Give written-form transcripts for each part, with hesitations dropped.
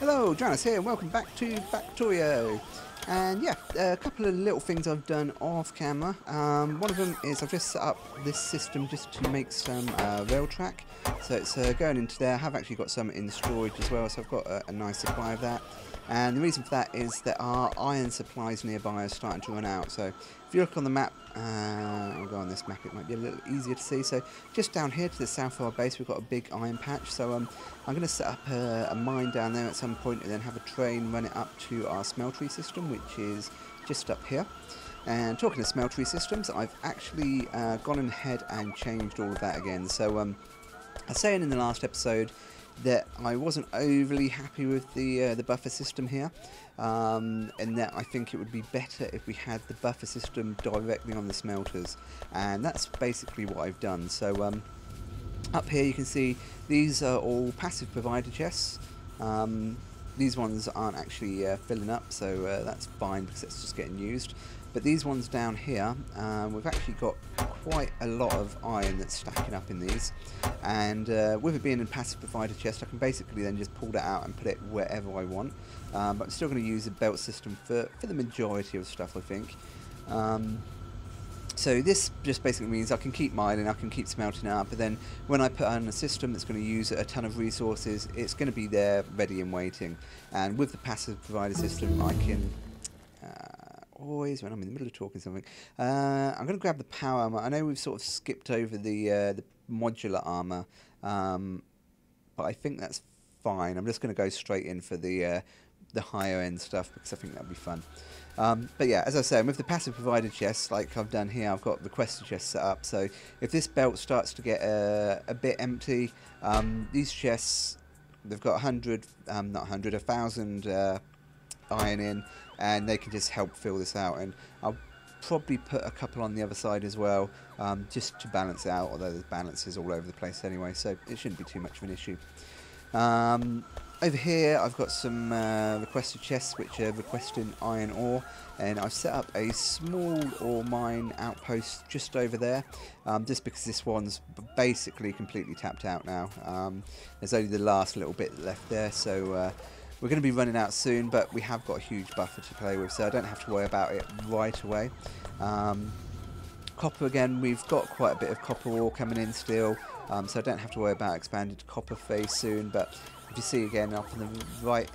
Hello, Duranis here, and welcome back to Factorio. And yeah, a couple of little things I've done off camera. One of them is I've just set up this system just to make some rail track. So it's going into there. I have actually got some in storage as well, so I've got a nice supply of that. And the reason for that is that our iron supplies nearby are starting to run out. So if you look on the map, I'll go on this map, it might be a little easier to see. So just down here to the south of our base, we've got a big iron patch. So I'm going to set up a mine down there at some point and then have a train run it up to our smeltery system, which is just up here. And talking of smeltery systems, I've actually gone ahead and changed all of that again. So I was saying in the last episode that I wasn't overly happy with the buffer system here, and that I think it would be better if we had the buffer system directly on the smelters, and that's basically what I've done. So up here you can see these are all passive provider chests. These ones aren't actually filling up, so that's fine because it's just getting used. But these ones down here, we've actually got quite a lot of iron that's stacking up in these, and with it being a passive provider chest, I can basically then just pull that out and put it wherever I want. But I'm still going to use a belt system for the majority of stuff, I think. So this just basically means I can keep mining, I can keep smelting out, but then when I put on a system that's going to use a ton of resources, it's going to be there ready and waiting. And with the passive provider system, I can always, when I'm in the middle of talking something, I'm going to grab the power armor. I know we've sort of skipped over the modular armor, but I think that's fine. I'm just going to go straight in for the higher end stuff because I think that'll be fun. But yeah, as I say, with the passive provided chests, like I've done here, I've got requester chests set up. So if this belt starts to get a bit empty, these chests, they've got 1,000 iron in, and they can just help fill this out. And I'll probably put a couple on the other side as well, just to balance it out, although there's balances all over the place anyway, so it shouldn't be too much of an issue. Over here I've got some requested chests which are requesting iron ore, and I've set up a small ore mine outpost just over there, just because this one's basically completely tapped out now. There's only the last little bit left there, so we're going to be running out soon, but we have got a huge buffer to play with, so I don't have to worry about it right away. Copper again, we've got quite a bit of copper ore coming in still, so I don't have to worry about expanded copper phase soon. But if you see again up on the right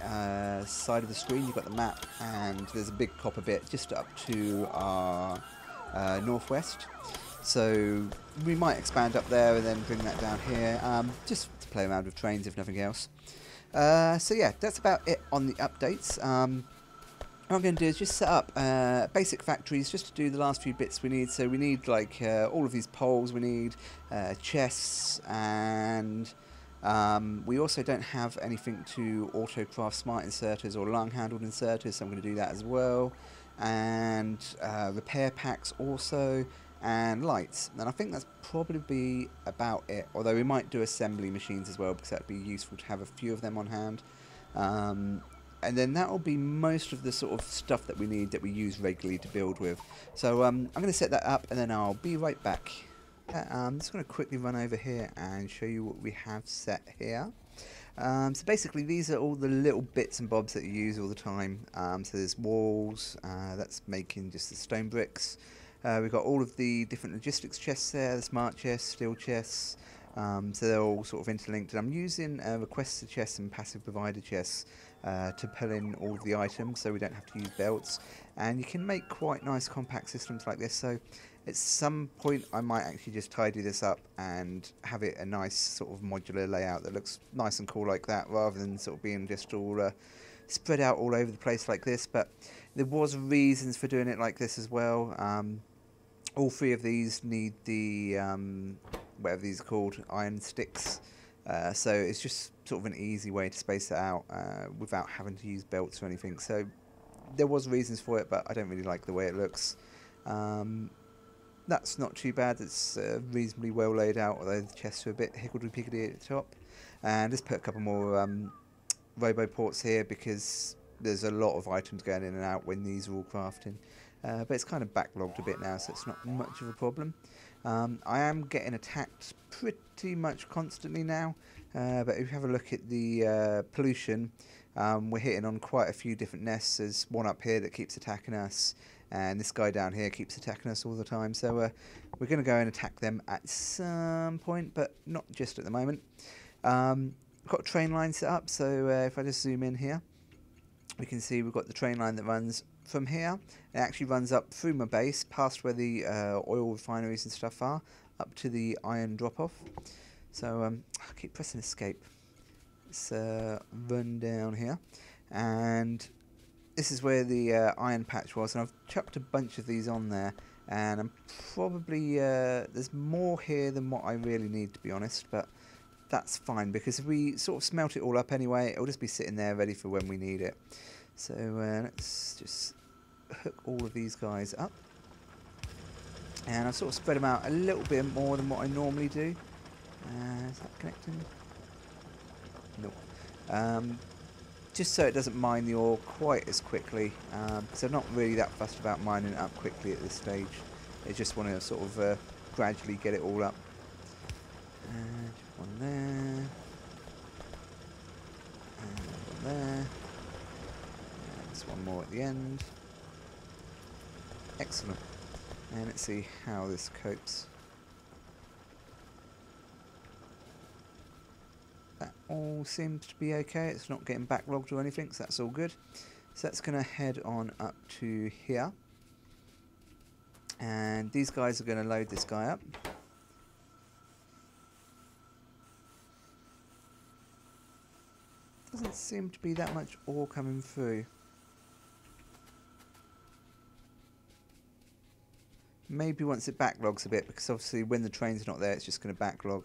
side of the screen, you've got the map, and there's a big copper bit just up to our northwest. So we might expand up there and then bring that down here, just to play around with trains if nothing else. So yeah, that's about it on the updates. What I'm going to do is just set up basic factories just to do the last few bits we need. So we need like all of these poles, we need chests, and we also don't have anything to auto-craft smart inserters or long-handled inserters, so I'm going to do that as well. And repair packs also, and lights. And I think that's probably about it, although we might do assembly machines as well because that would be useful to have a few of them on hand. And then that will be most of the sort of stuff that we need that we use regularly to build with. So I'm going to set that up and then I'll be right back. I'm just going to quickly run over here and show you what we have set here. So basically these are all the little bits and bobs that you use all the time. So there's walls, that's making just the stone bricks. We've got all of the different logistics chests there, the smart chests, steel chests. So they're all sort of interlinked, and I'm using requester chests and passive provider chests to pull in all of the items so we don't have to use belts. And you can make quite nice compact systems like this, so at some point I might actually just tidy this up and have it a nice sort of modular layout that looks nice and cool like that, rather than sort of being just all spread out all over the place like this. But there was reasons for doing it like this as well. All three of these need the whatever these are called, iron sticks, so it's just sort of an easy way to space it out without having to use belts or anything. So there was reasons for it, but I don't really like the way it looks. That's not too bad, it's reasonably well laid out, although the chests are a bit higgledy-piggledy at the top. And just put a couple more robo ports here because there's a lot of items going in and out when these are all crafting. But it's kind of backlogged a bit now, so it's not much of a problem. I am getting attacked pretty much constantly now, but if you have a look at the pollution, We're hitting on quite a few different nests. There's one up here that keeps attacking us, and this guy down here keeps attacking us all the time. So we're going to go and attack them at some point, but not just at the moment. We've got a train line set up, so if I just zoom in here, we can see we've got the train line that runs from here. It actually runs up through my base, past where the oil refineries and stuff are, up to the iron drop-off. So I keep pressing escape. Let's run down here, and this is where the iron patch was, and I've chucked a bunch of these on there, and I'm probably there's more here than what I really need, to be honest, but that's fine, because if we sort of smelt it all up anyway, it'll just be sitting there ready for when we need it. So let's just hook all of these guys up, and I've sort of spread them out a little bit more than what I normally do. Is that connecting? No. Just so it doesn't mine the ore quite as quickly, because I'm not really that fussed about mining it up quickly at this stage. I just want to sort of gradually get it all up. And one there, and one there, and there's one more at the end. Excellent. And let's see how this copes. That all seems to be okay. It's not getting backlogged or anything, so that's all good. So that's going to head on up to here, and these guys are going to load this guy up. Doesn't seem to be that much ore coming through. Maybe once it backlogs a bit, because obviously when the train's not there, it's just going to backlog.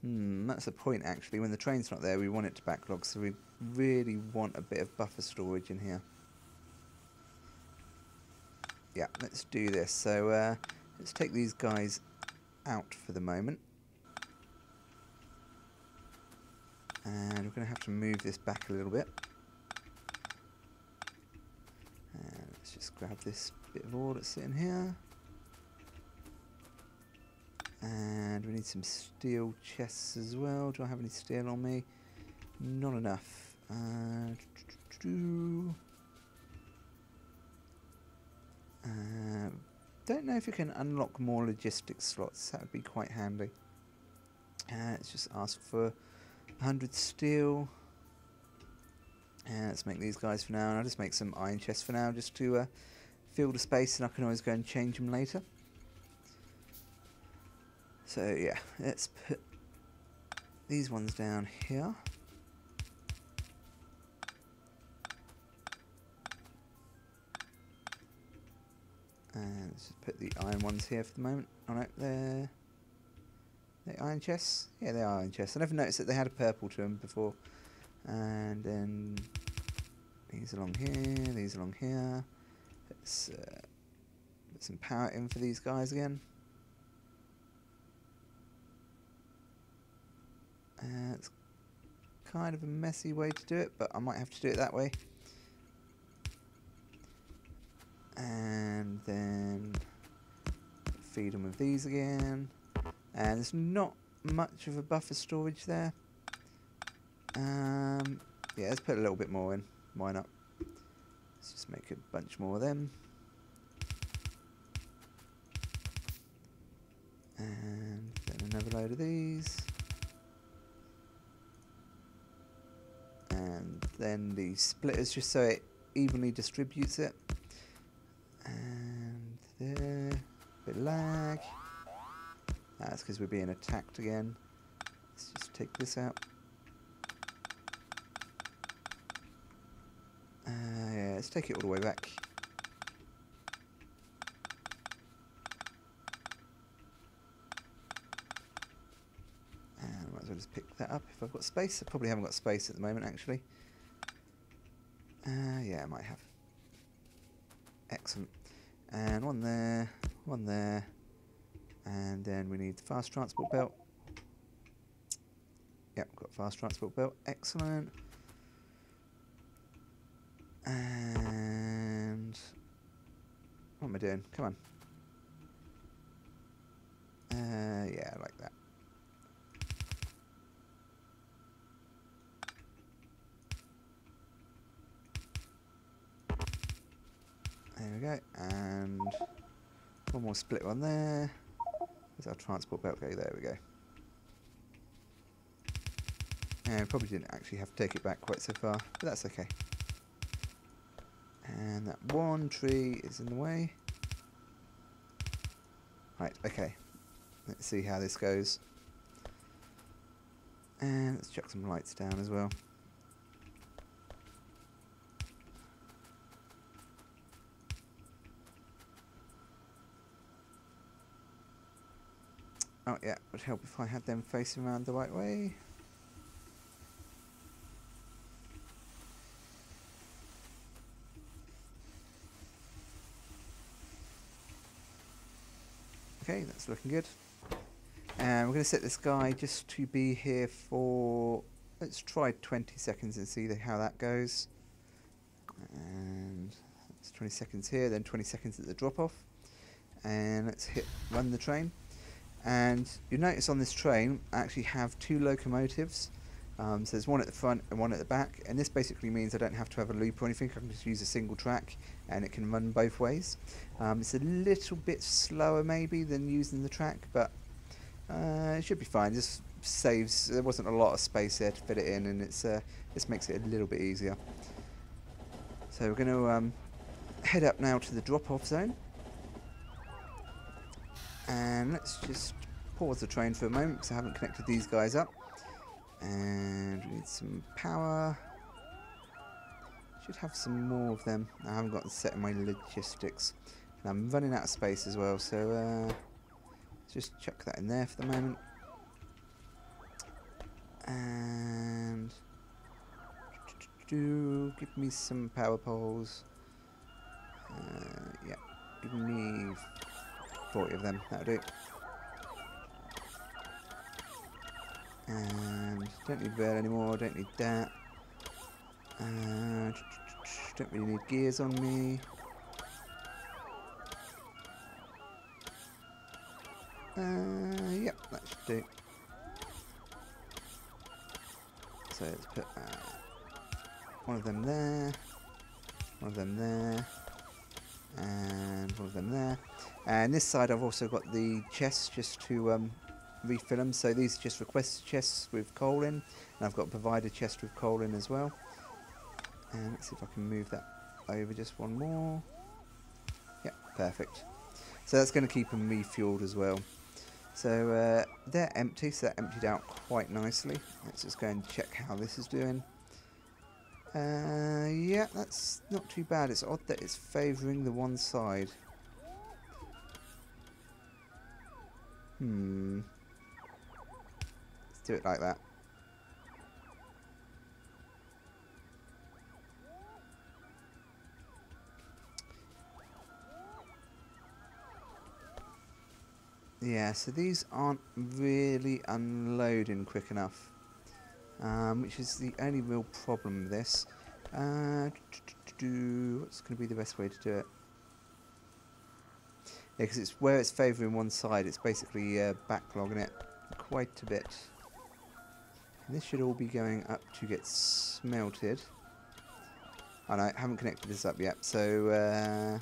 That's the point, actually. When the train's not there, we want it to backlog, so we really want a bit of buffer storage in here. Yeah, let's do this. So let's take these guys out for the moment. And we're going to have to move this back a little bit. And let's just grab this bit of ore that's sitting here. And we need some steel chests as well. Do I have any steel on me? Not enough. Don't know if you can unlock more logistics slots. That would be quite handy. Let's just ask for 100 steel. And let's make these guys for now. And I'll just make some iron chests for now, just to fill the space, and I can always go and change them later. So yeah, let's put these ones down here. And let's just put the iron ones here for the moment. Oh no, they're iron chests? Yeah, they are iron chests. I never noticed that they had a purple to them before. And then these along here, these along here. Let's put some power in for these guys again. It's kind of a messy way to do it, but I might have to do it that way. And then feed them with these again. And there's not much of a buffer storage there. Yeah, let's put a little bit more in. Why not? Let's just make a bunch more of them. And then another load of these. And then the splitters, just so it evenly distributes it. And there, a bit of lag. That's because we're being attacked again. Let's just take this out. Yeah, let's take it all the way back. And I might as well just pick that up if I've got space. I probably haven't got space at the moment, actually. Yeah, I might have. Excellent. And one there, and then we need the fast transport belt. Yep, got fast transport belt. Excellent. And what am I doing? Come on. Yeah, I like that. we go, and one more split one there. There's our transport belt go, there we go. And probably didn't actually have to take it back quite so far, but that's okay. And that one tree is in the way. Right, okay. Let's see how this goes. And let's chuck some lights down as well. Oh yeah, would help if I had them facing around the right way. Okay, that's looking good. And we're going to set this guy just to be here for, let's try 20 seconds and see how that goes. And it's 20 seconds here, then 20 seconds at the drop off. And let's run the train. And you'll notice on this train I actually have two locomotives. So there's one at the front and one at the back, and this basically means I don't have to have a loop or anything. I can just use a single track and it can run both ways. It's a little bit slower maybe than using the track, but it should be fine. Just saves, there wasn't a lot of space there to fit it in, and it's this makes it a little bit easier. So we're going to head up now to the drop-off zone. And let's just pause the train for a moment because I haven't connected these guys up. And we need some power. Should have some more of them. I haven't got set in my logistics. And I'm running out of space as well, so let's just chuck that in there for the moment. And give me some power poles. Yeah, give me 40 of them, that'll do. And don't need rail anymore, don't need that. Don't really need gears on me. Yep, that should do. So let's put one of them there, one of them there, and one of them there. And this side I've also got the chests just to refill them. So these are just request chests with coal in, and I've got a provider chest with coal in as well. And let's see if I can move that over just one more. Yeah, perfect. So that's going to keep them refueled as well. So they're empty, so that emptied out quite nicely. Let's just go and check how this is doing. Yeah, that's not too bad. It's odd that it's favouring the one side. Let's do it like that. Yeah, so these aren't really unloading quick enough, which is the only real problem with this. What's going to be the best way to do it? Yeah, because it's where it's favouring one side, it's basically backlogging it quite a bit. And this should all be going up to get smelted. Oh no, I haven't connected this up yet, so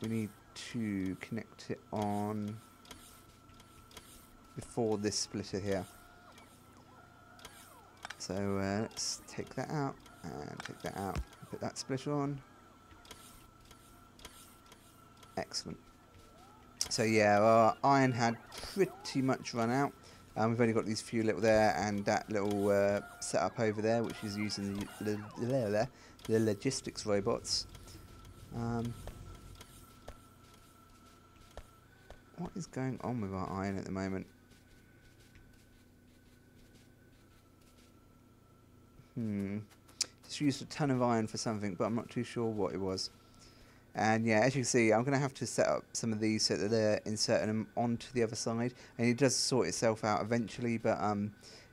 we need to connect it on before this splitter here. So let's take that out and take that out, put that splitter on. Excellent. So yeah, our iron had pretty much run out. We've only got these few little there and that little setup over there, which is using the logistics robots. What is going on with our iron at the moment? Just used a ton of iron for something, but I'm not too sure what it was. And yeah, as you can see, I'm going to have to set up some of these so that they're inserting them onto the other side. And it does sort itself out eventually, but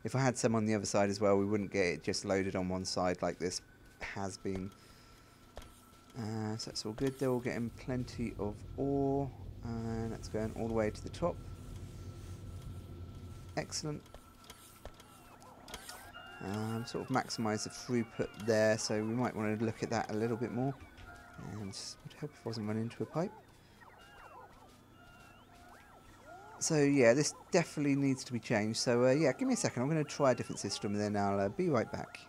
if I had some on the other side as well, we wouldn't get it just loaded on one side like this has been. So that's all good. They're all getting plenty of ore. And that's going all the way to the top. Excellent. Sort of maximise the throughput there, so we might want to look at that a little bit more. And would help if I wasn't running into a pipe. So yeah, this definitely needs to be changed. So yeah, give me a second. I'm going to try a different system and then I'll be right back.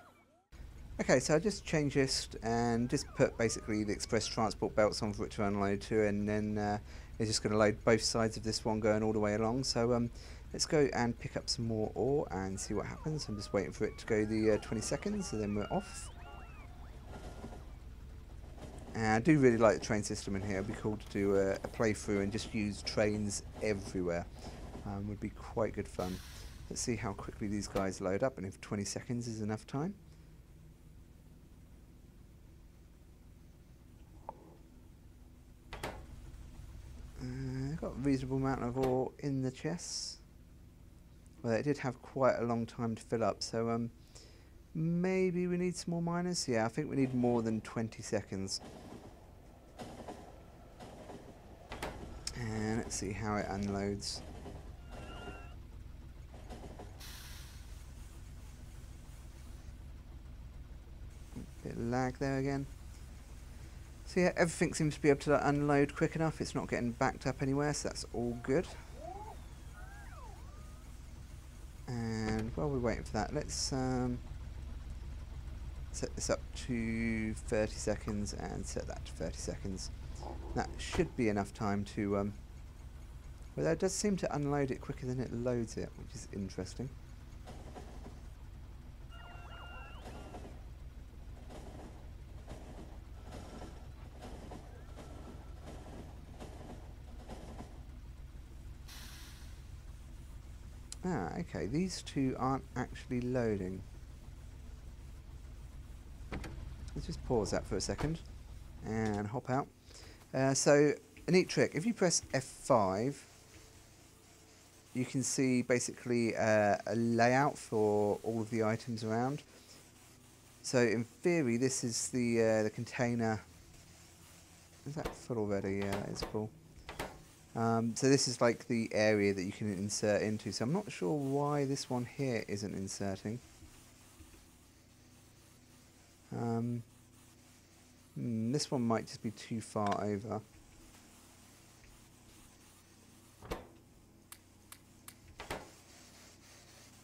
Okay, so I just changed this and just put basically the express transport belts on for it to unload to, and then it's just going to load both sides of this one going all the way along. So let's go and pick up some more ore and see what happens. I'm just waiting for it to go the 20 seconds and then we're off. And I do really like the train system in here. It'd be cool to do a playthrough and just use trains everywhere. Would be quite good fun. Let's see how quickly these guys load up and if 20 seconds is enough time. Got a reasonable amount of ore in the chests. Well, it did have quite a long time to fill up, so maybe we need some more miners. Yeah, I think we need more than 20 seconds. And let's see how it unloads. Bit of lag there again. So yeah, everything seems to be able to unload quick enough. It's not getting backed up anywhere, so that's all good. And while we're waiting for that, let's set this up to 30 seconds and set that to 30 seconds. That should be enough time to... well, that does seem to unload it quicker than it loads it, which is interesting. Ah, okay, these two aren't actually loading. Let's just pause that for a second and hop out. So, a neat trick, if you press F5, you can see basically a layout for all of the items around. So in theory, this is the container. Is that full already? Yeah, that is full. So this is like the area that you can insert into. So I'm not sure why this one here isn't inserting. This one might just be too far over.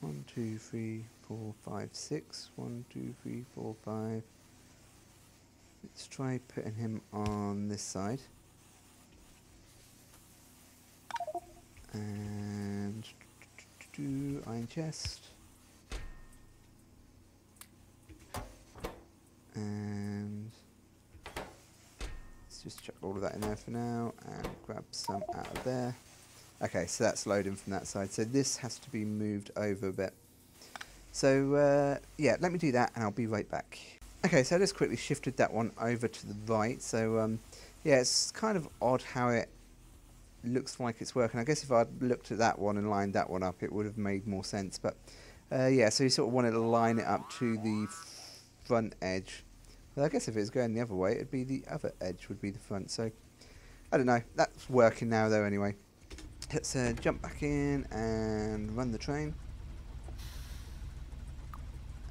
One, two, three, 4, 5, 6. 1, 2, 3, 4, 5. Let's try putting him on this side. And iron chest. And let's just chuck all of that in there for now and grab some out of there. Okay, so that's loading from that side. So this has to be moved over a bit. So yeah, let me do that and I'll be right back. Okay, so I just quickly shifted that one over to the right. So yeah, it's kind of odd how it looks like it's working. I guess if I'd looked at that one and lined that one up, it would have made more sense. But yeah, so you sort of wanted to line it up to the front edge. Well, I guess if it was going the other way, it'd be the other edge would be the front. So I don't know. That's working now though anyway. Let's jump back in and run the train.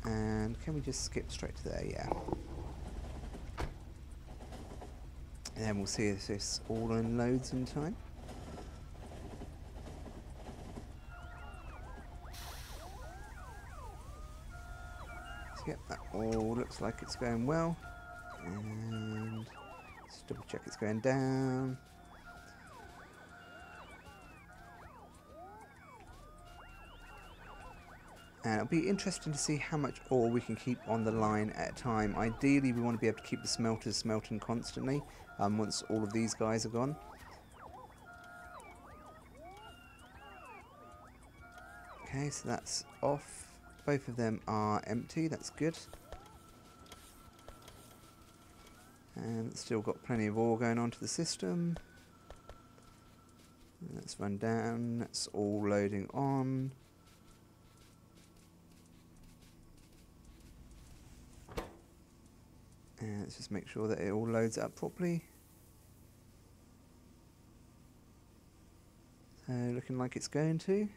And can we just skip straight to there? Yeah. And then we'll see if this all unloads in time. So yep, that all looks like it's going well. And let's double check it's going down. And it'll be interesting to see how much ore we can keep on the line at a time. Ideally, we want to be able to keep the smelters smelting constantly once all of these guys are gone. Okay, so that's off. Both of them are empty, that's good. And it's still got plenty of ore going onto the system. Let's run down, that's all loading on. And let's just make sure that it all loads up properly. So looking like it's going to.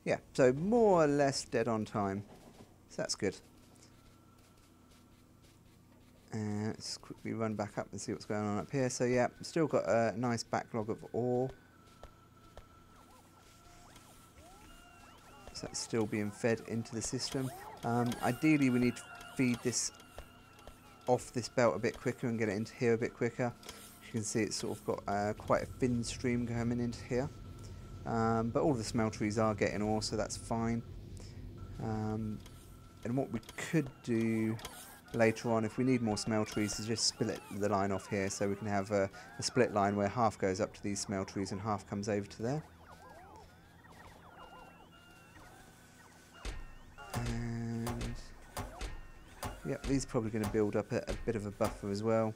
Yeah, so more or less dead on time. So that's good. Let's quickly run back up and see what's going on up here. So yeah, still got a nice backlog of ore. So that's still being fed into the system. Ideally we need to feed this off this belt a bit quicker and get it into here a bit quicker. You can see it's sort of got quite a thin stream coming into here. But all of the smelteries are getting ore, so that's fine. And what we could do later on, if we need more smelteries, is just split the line off here, so we can have a split line where half goes up to these smelteries and half comes over to there. And yep, these are probably going to build up a bit of a buffer as well.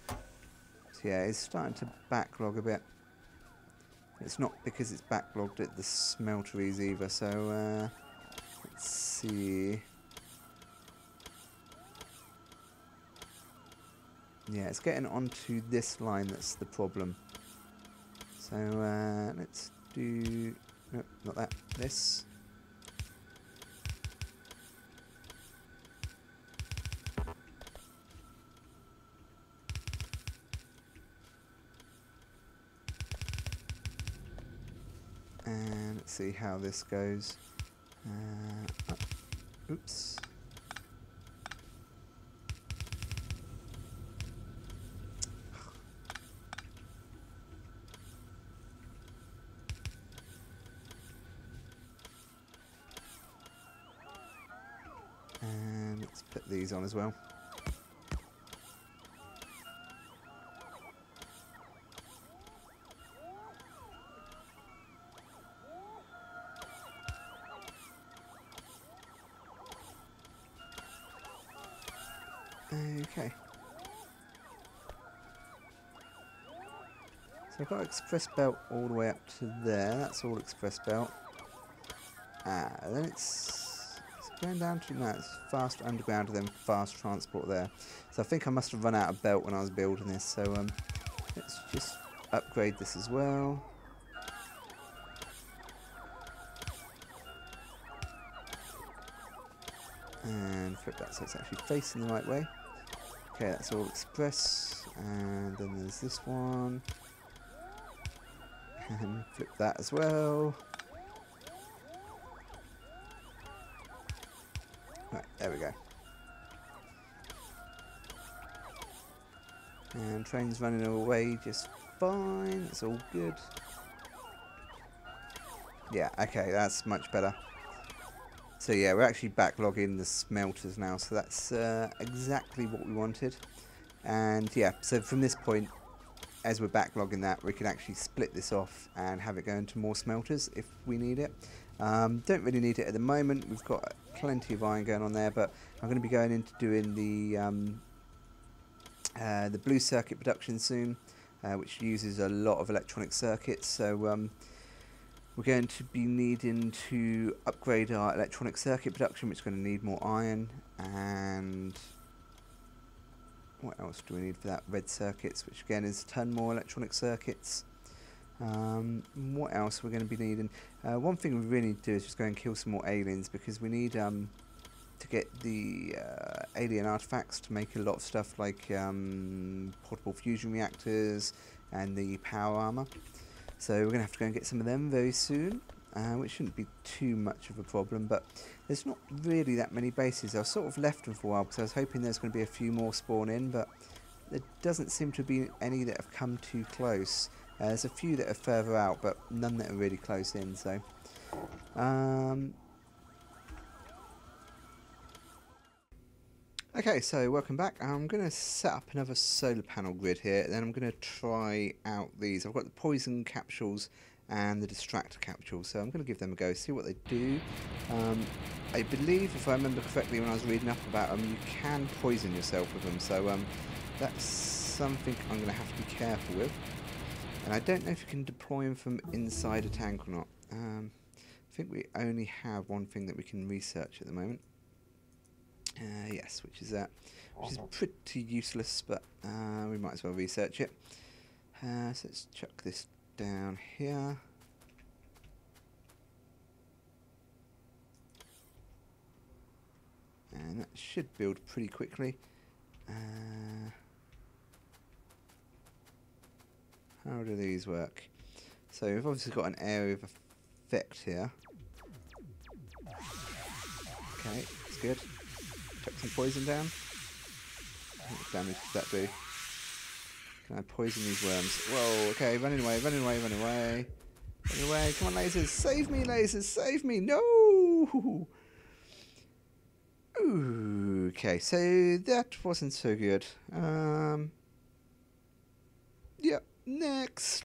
So yeah, it's starting to backlog a bit. It's not because it's backlogged at the smelteries either, so let's see. Yeah, it's getting onto this line that's the problem. So let's do... Nope, not that. This. And let's see how this goes. Oops. And let's put these on as well. Okay. So I've got express belt all the way up to there. That's all express belt. Then it's going down to, no, it's fast underground and then fast transport there. So I think I must have run out of belt when I was building this. So let's just upgrade this as well. And flip that so it's actually facing the right way. Okay, that's all express. And then there's this one. And flip that as well. Right, there we go. And train's running away just fine. It's all good. Yeah, okay, that's much better. So yeah, we're actually backlogging the smelters now, so that's exactly what we wanted. And yeah, so from this point, as we're backlogging that, we can actually split this off and have it go into more smelters if we need it. Don't really need it at the moment. We've got plenty of iron going on there, but I'm going to be going into doing the blue circuit production soon, which uses a lot of electronic circuits. So we're going to be needing to upgrade our electronic circuit production, which is going to need more iron. And what else do we need for that? Red circuits, which again is a ton more electronic circuits. What else we're going to be needing? One thing we really need to do is just go and kill some more aliens, because we need to get the alien artifacts to make a lot of stuff like portable fusion reactors and the power armor. So we're going to have to go and get some of them very soon, which shouldn't be too much of a problem, but there's not really that many bases. I was sort of left them for a while because I was hoping there's going to be a few more spawn in, but there doesn't seem to be any that have come too close. There's a few that are further out, but none that are really close in, so... Okay, so welcome back. I'm going to set up another solar panel grid here, and then I'm going to try out these. I've got the poison capsules and the distractor capsules, so I'm going to give them a go, see what they do. I believe, if I remember correctly when I was reading up about them, you can poison yourself with them, so that's something I'm going to have to be careful with. And I don't know if you can deploy them from inside a tank or not. I think we only have one thing that we can research at the moment. Yes, which is pretty useless, but we might as well research it. So let's chuck this down here. and that should build pretty quickly. How do these work? So we've obviously got an area of effect here. Okay, that's good. Chuck some poison down. What damage does that do? Can I poison these worms? Whoa, okay, running away, running away, running away. Running away, come on lasers, save me lasers, save me, no! Okay, so that wasn't so good. Yep, next.